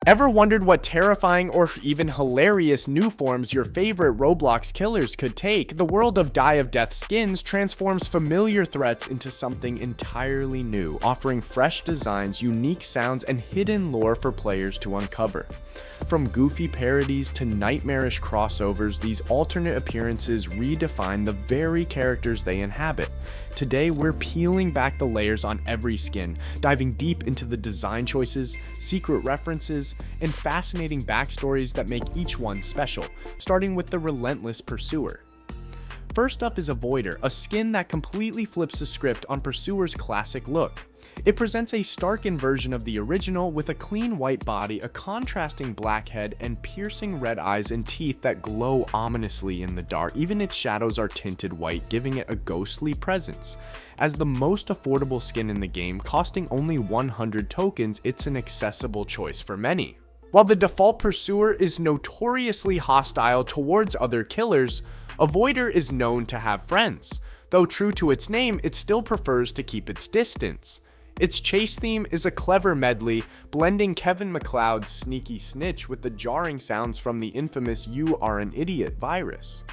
Ever wondered what terrifying or even hilarious new forms your favorite Roblox killers could take? The world of Die of Death skins transforms familiar threats into something entirely new, offering fresh designs, unique sounds, and hidden lore for players to uncover. From goofy parodies to nightmarish crossovers, these alternate appearances redefine the very characters they inhabit. Today, we're peeling back the layers on every skin, diving deep into the design choices, secret references, and fascinating backstories that make each one special, starting with the relentless Pursuer. First up is Avoider, a skin that completely flips the script on Pursuer's classic look. It presents a stark inversion of the original with a clean white body, a contrasting black head, and piercing red eyes and teeth that glow ominously in the dark. Even its shadows are tinted white, giving it a ghostly presence. As the most affordable skin in the game, costing only 100 tokens, it's an accessible choice for many. While the default Pursuer is notoriously hostile towards other killers, Avoider is known to have friends. Though true to its name, it still prefers to keep its distance. Its chase theme is a clever medley, blending Kevin MacLeod's sneaky snitch with the jarring sounds from the infamous "You Are an Idiot" virus.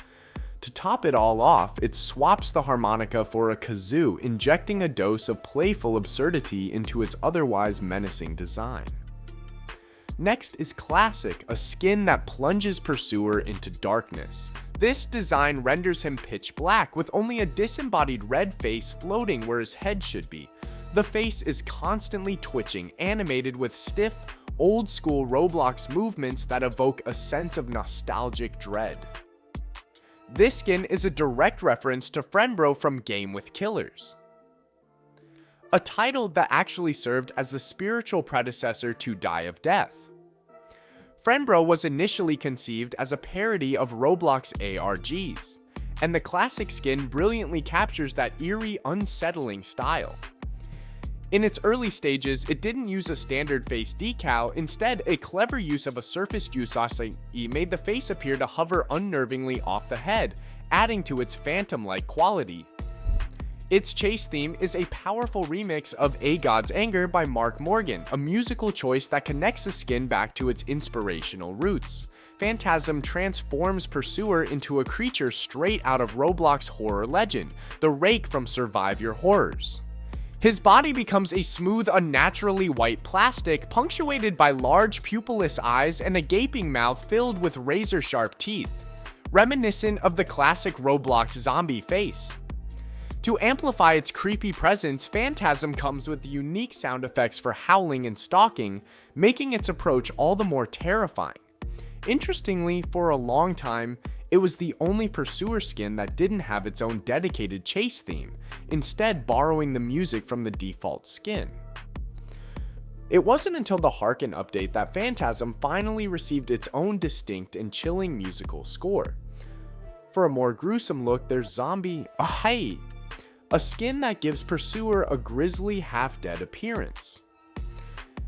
To top it all off, it swaps the harmonica for a kazoo, injecting a dose of playful absurdity into its otherwise menacing design. Next is Classic, a skin that plunges Pursuer into darkness. This design renders him pitch black, with only a disembodied red face floating where his head should be. The face is constantly twitching, animated with stiff, old-school Roblox movements that evoke a sense of nostalgic dread. This skin is a direct reference to Frenbro from Game with Killers, a title that actually served as the spiritual predecessor to Die of Death. Frenbro was initially conceived as a parody of Roblox ARGs, and the classic skin brilliantly captures that eerie, unsettling style. In its early stages, it didn't use a standard face decal. Instead, a clever use of a surfaced USOC made the face appear to hover unnervingly off the head, adding to its phantom-like quality. Its chase theme is a powerful remix of A God's Anger by Mark Morgan, a musical choice that connects the skin back to its inspirational roots. Phantasm transforms Pursuer into a creature straight out of Roblox horror legend, the Rake from Survive Your Horrors. His body becomes a smooth, unnaturally white plastic, punctuated by large pupilless eyes and a gaping mouth filled with razor-sharp teeth, reminiscent of the classic Roblox zombie face. To amplify its creepy presence, Phantasm comes with unique sound effects for howling and stalking, making its approach all the more terrifying. Interestingly, for a long time, it was the only Pursuer skin that didn't have its own dedicated chase theme, instead borrowing the music from the default skin. It wasn't until the Harken update that Phantasm finally received its own distinct and chilling musical score. For a more gruesome look, there's Zombie Hey, a skin that gives Pursuer a grisly, half-dead appearance.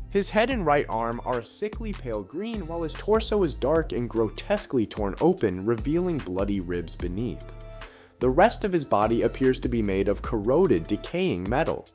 His head and right arm are a sickly pale green, while his torso is dark and grotesquely torn open, revealing bloody ribs beneath. The rest of his body appears to be made of corroded, decaying metal.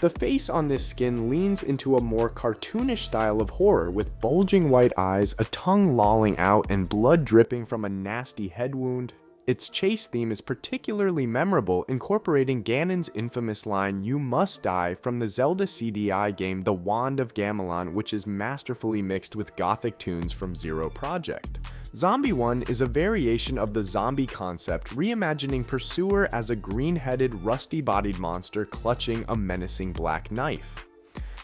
The face on this skin leans into a more cartoonish style of horror, with bulging white eyes, a tongue lolling out, and blood dripping from a nasty head wound. Its chase theme is particularly memorable, incorporating Ganon's infamous line, "You must die," from the Zelda CDI game The Wand of Gamelon, which is masterfully mixed with gothic tunes from Zero Project. Zombie 1 is a variation of the zombie concept, reimagining Pursuer as a green-headed, rusty-bodied monster clutching a menacing black knife.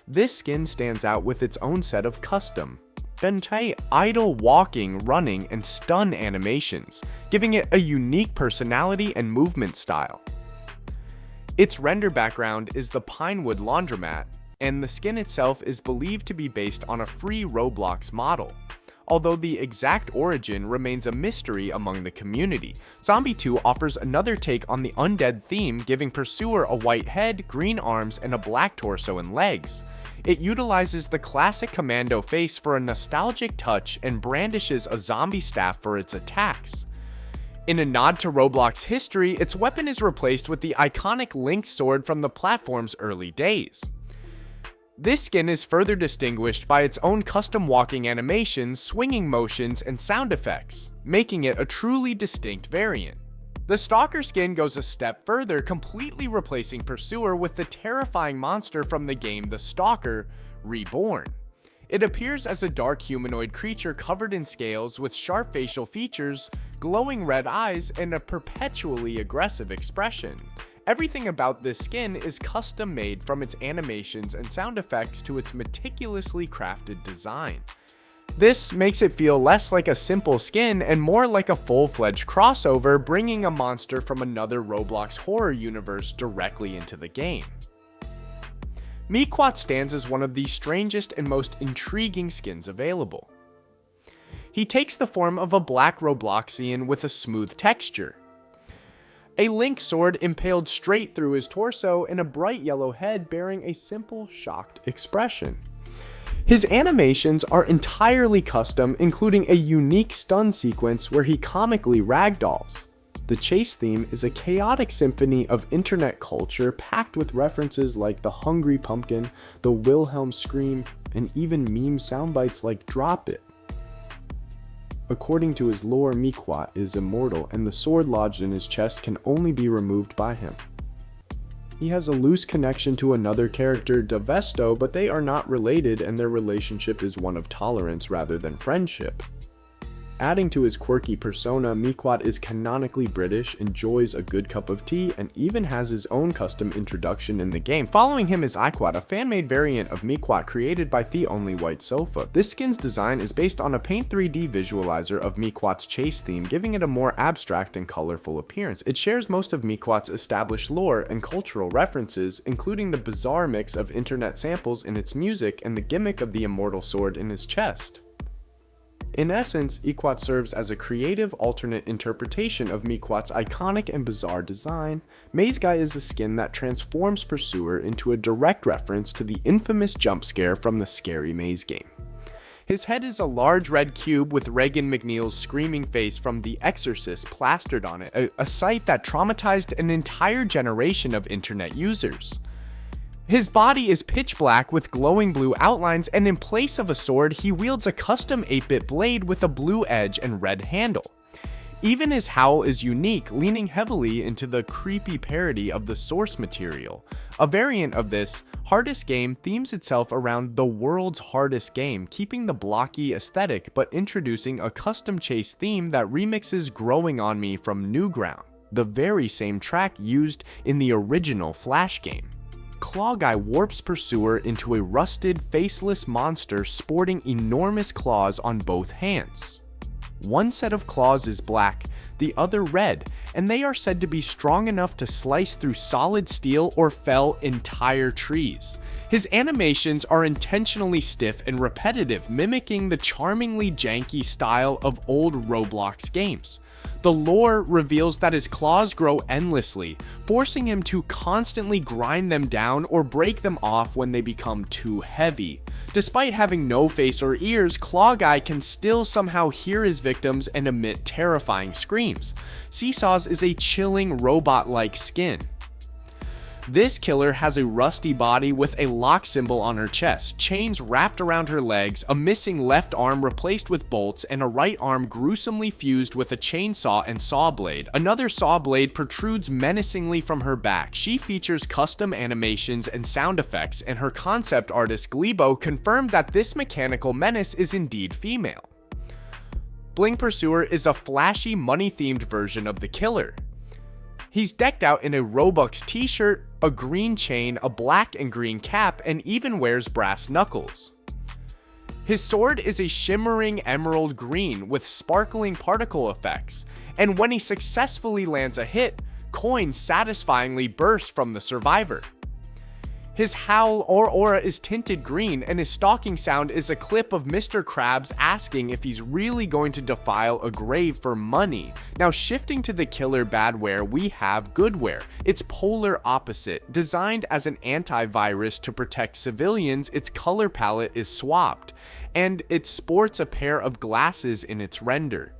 This skin stands out with its own set of custom idle walking, running, and stun animations, giving it a unique personality and movement style. Its render background is the Pinewood Laundromat, and the skin itself is believed to be based on a free Roblox model. Although the exact origin remains a mystery among the community, Zombie 2 offers another take on the undead theme, giving Pursuer a white head, green arms, and a black torso and legs. It utilizes the classic commando face for a nostalgic touch and brandishes a zombie staff for its attacks. In a nod to Roblox history, its weapon is replaced with the iconic Link sword from the platform's early days. This skin is further distinguished by its own custom walking animations, swinging motions, and sound effects, making it a truly distinct variant. The Stalker skin goes a step further, completely replacing Pursuer with the terrifying monster from the game The Stalker, Reborn. It appears as a dark humanoid creature covered in scales with sharp facial features, glowing red eyes, and a perpetually aggressive expression. Everything about this skin is custom made, from its animations and sound effects to its meticulously crafted design. This makes it feel less like a simple skin and more like a full-fledged crossover, bringing a monster from another Roblox horror universe directly into the game. Miquat stands as one of the strangest and most intriguing skins available. He takes the form of a black Robloxian with a smooth texture, a link sword impaled straight through his torso, and a bright yellow head bearing a simple, shocked expression. His animations are entirely custom, including a unique stun sequence where he comically ragdolls. The chase theme is a chaotic symphony of internet culture packed with references like the Hungry Pumpkin, the Wilhelm Scream, and even meme soundbites like Drop It. According to his lore, Miquat is immortal, and the sword lodged in his chest can only be removed by him. He has a loose connection to another character, Devesto, but they are not related, and their relationship is one of tolerance rather than friendship. Adding to his quirky persona, Miquat is canonically British, enjoys a good cup of tea, and even has his own custom introduction in the game. Following him is Iquat, a fan-made variant of Miquat created by The Only White Sofa. This skin's design is based on a Paint 3D visualizer of Miquat's chase theme, giving it a more abstract and colorful appearance. It shares most of Miquat's established lore and cultural references, including the bizarre mix of internet samples in its music and the gimmick of the immortal sword in his chest. In essence, Miquat serves as a creative alternate interpretation of Miquat's iconic and bizarre design. Maze Guy is a skin that transforms Pursuer into a direct reference to the infamous jump scare from the Scary Maze game. His head is a large red cube with Regan McNeil's screaming face from The Exorcist plastered on it, a sight that traumatized an entire generation of internet users. His body is pitch black with glowing blue outlines, and in place of a sword, he wields a custom 8-bit blade with a blue edge and red handle. Even his howl is unique, leaning heavily into the creepy parody of the source material. A variant of this, Hardest Game, themes itself around the world's hardest game, keeping the blocky aesthetic but introducing a custom chase theme that remixes Growing on Me from Newground, the very same track used in the original Flash game. Claw Guy warps Pursuer into a rusted, faceless monster sporting enormous claws on both hands. One set of claws is black, the other red, and they are said to be strong enough to slice through solid steel or fell entire trees. His animations are intentionally stiff and repetitive, mimicking the charmingly janky style of old Roblox games. The lore reveals that his claws grow endlessly, forcing him to constantly grind them down or break them off when they become too heavy. Despite having no face or ears, Claw Guy can still somehow hear his victims and emit terrifying screams. Seesaws is a chilling robot-like skin. This killer has a rusty body with a lock symbol on her chest, chains wrapped around her legs, a missing left arm replaced with bolts, and a right arm gruesomely fused with a chainsaw and saw blade. Another saw blade protrudes menacingly from her back. She features custom animations and sound effects, and her concept artist Glebo confirmed that this mechanical menace is indeed female. Bling Pursuer is a flashy, money-themed version of the killer. He's decked out in a Robux t-shirt, a green chain, a black and green cap, and even wears brass knuckles. His sword is a shimmering emerald green with sparkling particle effects, and when he successfully lands a hit, coins satisfyingly burst from the survivor. His howl or aura is tinted green, and his stalking sound is a clip of Mr. Krabs asking if he's really going to defile a grave for money. Now, shifting to the killer Badwear, we have Goodwear. Its polar opposite. Designed as an antivirus to protect civilians, its color palette is swapped, and it sports a pair of glasses in its render.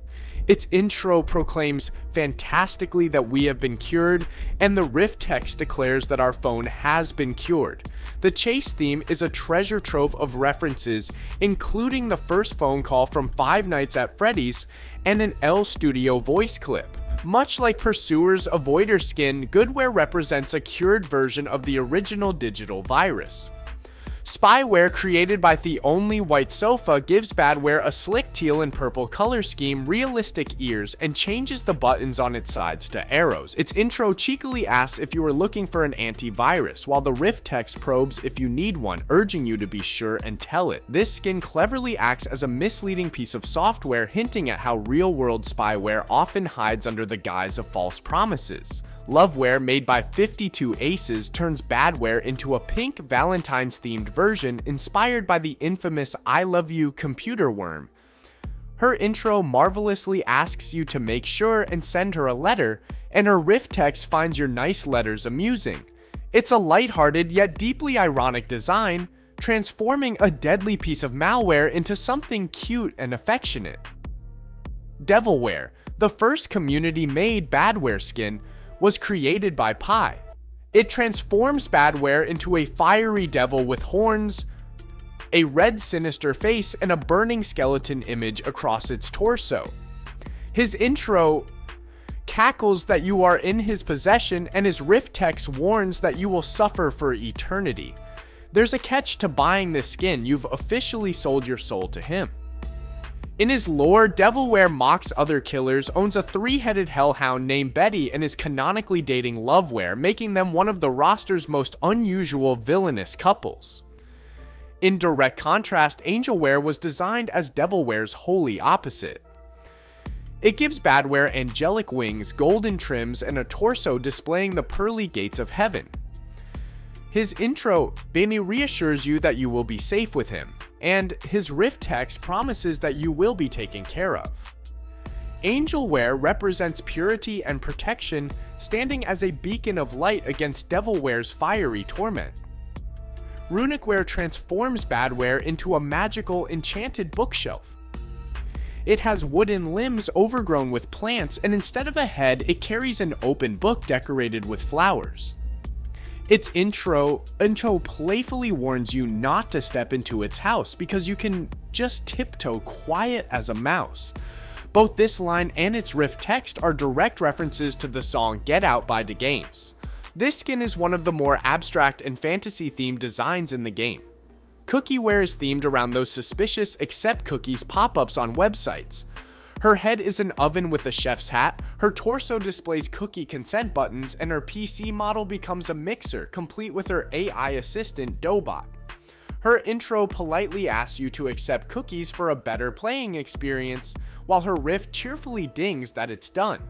Its intro proclaims fantastically that we have been cured, and the riff text declares that our phone has been cured. The chase theme is a treasure trove of references, including the first phone call from Five Nights at Freddy's and an L Studio voice clip. Much like Pursuer's Avoider skin, Goodwear represents a cured version of the original digital virus. Spyware, created by the Only White Sofa, gives Badwear a slick teal and purple color scheme, realistic ears, and changes the buttons on its sides to arrows. Its intro cheekily asks if you are looking for an antivirus, while the riff text probes if you need one, urging you to be sure and tell it. This skin cleverly acts as a misleading piece of software, hinting at how real-world spyware often hides under the guise of false promises. Lovewear, made by 52 Aces, turns Badwear into a pink Valentine's-themed version inspired by the infamous I Love You computer worm. Her intro marvelously asks you to make sure and send her a letter, and her riff text finds your nice letters amusing. It's a lighthearted yet deeply ironic design, transforming a deadly piece of malware into something cute and affectionate. Devilwear, the first community-made Badwear skin, was created by Pi. It transforms Badwear into a fiery devil with horns, a red sinister face, and a burning skeleton image across its torso. His intro cackles that you are in his possession, and his riff text warns that you will suffer for eternity. There's a catch to buying this skin: you've officially sold your soul to him. In his lore, Devilwear mocks other killers, owns a three-headed hellhound named Betty, and is canonically dating Lovewear, making them one of the roster's most unusual villainous couples. In direct contrast, Angelwear was designed as Devilwear's holy opposite. It gives Badwear angelic wings, golden trims, and a torso displaying the pearly gates of heaven. His intro, Benny, reassures you that you will be safe with him, and his riff text promises that you will be taken care of. Angelwear represents purity and protection, standing as a beacon of light against Devilwear's fiery torment. Runicwear transforms Badwear into a magical, enchanted bookshelf. It has wooden limbs overgrown with plants, and instead of a head, it carries an open book decorated with flowers. Its intro playfully warns you not to step into its house because you can just tiptoe quiet as a mouse. Both this line and its riff text are direct references to the song Get Out by The Games. This skin is one of the more abstract and fantasy-themed designs in the game. Cookiewear is themed around those suspicious accept cookies pop-ups on websites. Her head is an oven with a chef's hat, her torso displays cookie consent buttons, and her PC model becomes a mixer, complete with her AI assistant, Doughbot. Her intro politely asks you to accept cookies for a better playing experience, while her riff cheerfully dings that it's done.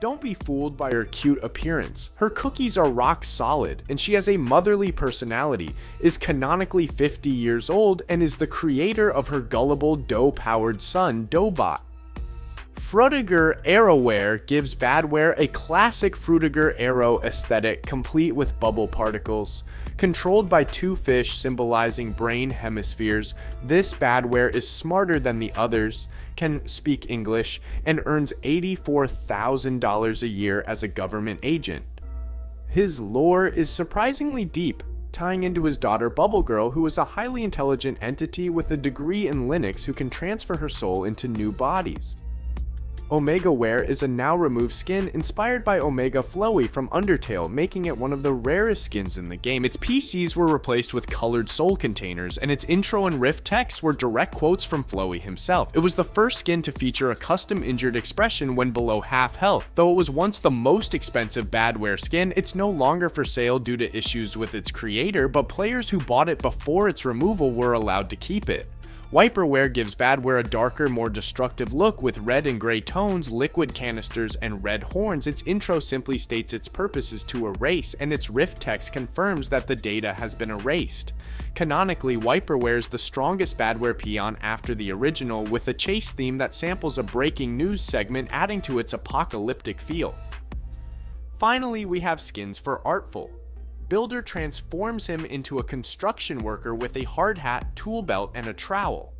Don't be fooled by her cute appearance. Her cookies are rock solid, and she has a motherly personality, is canonically 50 years old, and is the creator of her gullible dough-powered son, Doughbot. Frutiger Arrowwear gives Badwear a classic Frutiger Arrow aesthetic, complete with bubble particles. Controlled by two fish symbolizing brain hemispheres, this Badwear is smarter than the others, can speak English, and earns $84,000 a year as a government agent. His lore is surprisingly deep, tying into his daughter Bubble Girl, who is a highly intelligent entity with a degree in Linux who can transfer her soul into new bodies. Omegawear is a now-removed skin inspired by Omega Flowy from Undertale, making it one of the rarest skins in the game. Its PCs were replaced with colored soul containers, and its intro and riff texts were direct quotes from Flowy himself. It was the first skin to feature a custom injured expression when below half health. Though it was once the most expensive Badwear skin, it's no longer for sale due to issues with its creator, but players who bought it before its removal were allowed to keep it. Wiperwear gives Badwear a darker, more destructive look with red and gray tones, liquid canisters, and red horns. Its intro simply states its purpose is to erase, and its riff text confirms that the data has been erased. Canonically, Wiperwear is the strongest Badwear peon after the original, with a chase theme that samples a breaking news segment, adding to its apocalyptic feel. Finally, we have skins for Artful. Builder transforms him into a construction worker with a hard hat, tool belt, and a trowel.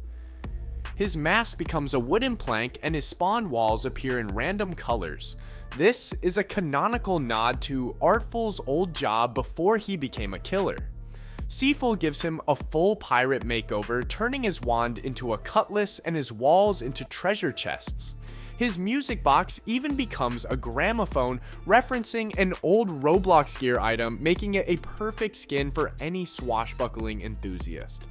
His mask becomes a wooden plank and his spawn walls appear in random colors. This is a canonical nod to Artful's old job before he became a killer. Seaful gives him a full pirate makeover, turning his wand into a cutlass and his walls into treasure chests. His music box even becomes a gramophone, referencing an old Roblox gear item, making it a perfect skin for any swashbuckling enthusiast.